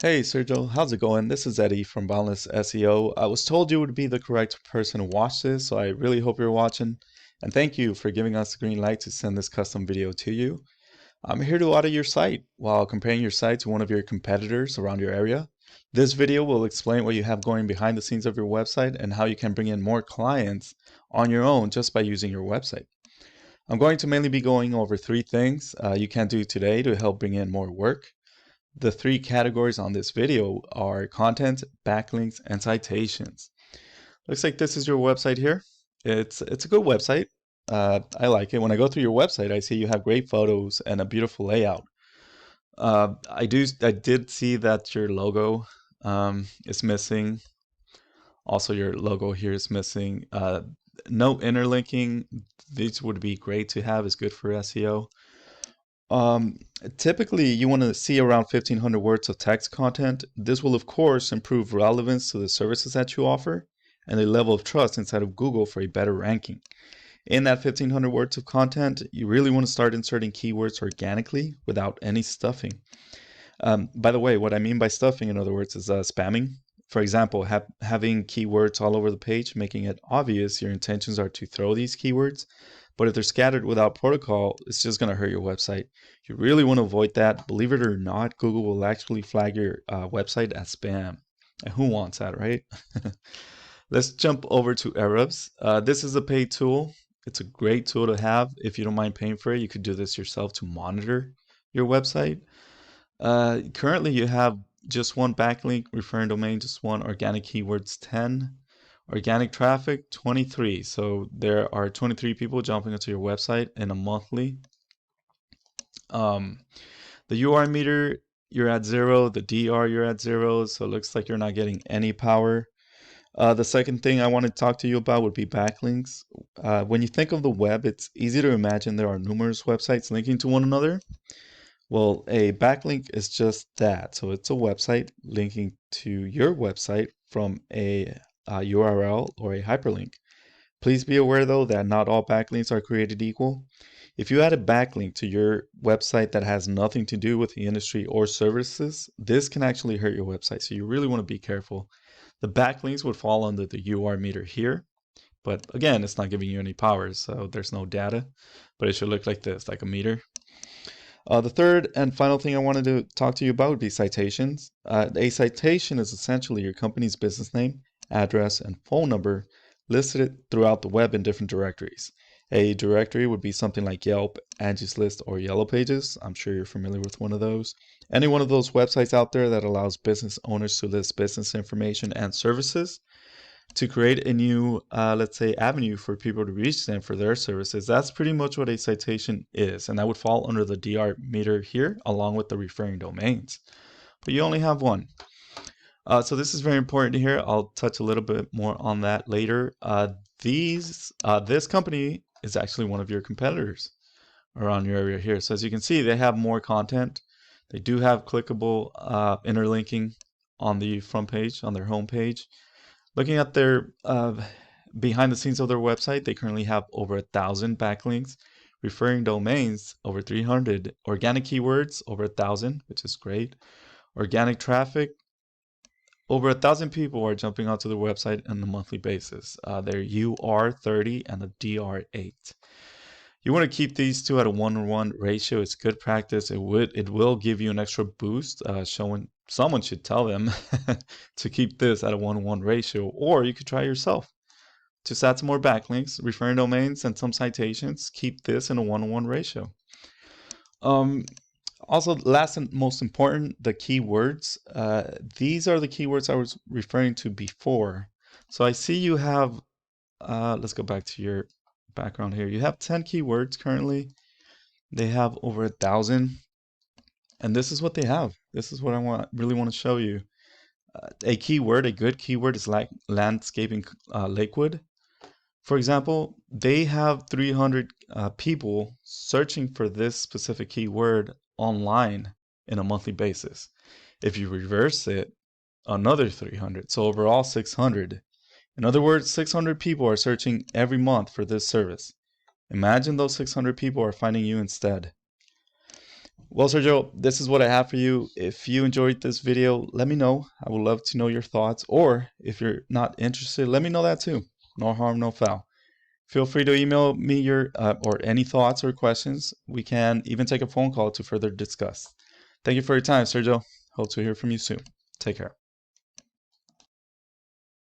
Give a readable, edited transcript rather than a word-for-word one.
Hey Sergio, how's it going? This is Eddie from Boundless SEO. I was told you would be the correct person to watch this, so I really hope you're watching. And thank you for giving us the green light to send this custom video to you. I'm here to audit your site while comparing your site to one of your competitors around your area. This video will explain what you have going behind the scenes of your website and how you can bring in more clients on your own just by using your website. I'm going to mainly be going over three things you can do today to help bring in more work. The three categories on this video are content, backlinks, and citations. Looks like this is your website here. It's a good website. I like it. When I go through your website, I see you have great photos and a beautiful layout. I did see that your logo is missing. Also, your logo here is missing. No interlinking. These would be great to have. It's good for SEO. Um, Typically, you want to see around 1,500 words of text content. This will, of course, improve relevance to the services that you offer and the level of trust inside of Google for a better ranking. In that 1,500 words of content, you really want to start inserting keywords organically without any stuffing. By the way, what I mean by stuffing, in other words, is spamming. For example, having keywords all over the page, making it obvious your intentions are to throw these keywords. But if they're scattered without protocol, it's just going to hurt your website. You really want to avoid that. Believe it or not, Google will actually flag your website as spam. And who wants that, right? Let's jump over to Ahrefs. This is a paid tool. It's a great tool to have. If you don't mind paying for it, you could do this yourself to monitor your website. Currently, you have just one backlink, referring domain, just one, organic keywords 10, organic traffic 23. So there are 23 people jumping onto your website in a monthly. The UR meter, you're at 0. The DR, you're at 0. So it looks like you're not getting any power. The second thing I want to talk to you about would be backlinks. When you think of the web, it's easy to imagine there are numerous websites linking to one another. Well, a backlink is just that. So it's a website linking to your website from a URL or a hyperlink. Please be aware though that not all backlinks are created equal. If you add a backlink to your website that has nothing to do with the industry or services, this can actually hurt your website. So you really want to be careful. The backlinks would fall under the UR meter here, but again, it's not giving you any power, so there's no data, but it should look like this, like a meter. The third and final thing I wanted to talk to you about would be citations. A citation is essentially your company's business name, address, and phone number listed throughout the web in different directories. A directory would be something like Yelp, Angie's List, or Yellow Pages. I'm sure you're familiar with one of those. Any one of those websites out there that allows business owners to list business information and services to create a new, let's say, avenue for people to reach them for their services. That's pretty much what a citation is, and that would fall under the DR meter here, along with the referring domains. But you only have one. So this is very important here. I'll touch a little bit more on that later. This company is actually one of your competitors around your area here. So as you can see, they have more content. They do have clickable interlinking on the front page, on their home page. Looking at their behind the scenes of their website, they currently have over 1,000 backlinks, referring domains over 300, organic keywords over 1,000, which is great. Organic traffic, over 1,000 people are jumping onto their website on a monthly basis. Their UR30 and the DR8. You want to keep these two at a 1:1 ratio. It's good practice. It will give you an extra boost. Someone should tell them to keep this at a 1:1 ratio, or you could try yourself. Just add some more backlinks, referring domains, and some citations. Keep this in a 1:1 ratio. Also, last and most important, the keywords. These are the keywords I was referring to before. So I see you have, let's go back to your background here. You have 10 keywords currently. They have over 1,000, and this is what they have. This is what I really want to show you. A good keyword is like landscaping Lakewood. For example, they have 300 people searching for this specific keyword online in a monthly basis. If you reverse it, another 300. So overall 600. In other words, 600 people are searching every month for this service. Imagine those 600 people are finding you instead. Well, Sergio, this is what I have for you. If you enjoyed this video, let me know. I would love to know your thoughts. Or if you're not interested, let me know that too. No harm, no foul. Feel free to email me your or any thoughts or questions. We can even take a phone call to further discuss. Thank you for your time, Sergio. Hope to hear from you soon. Take care.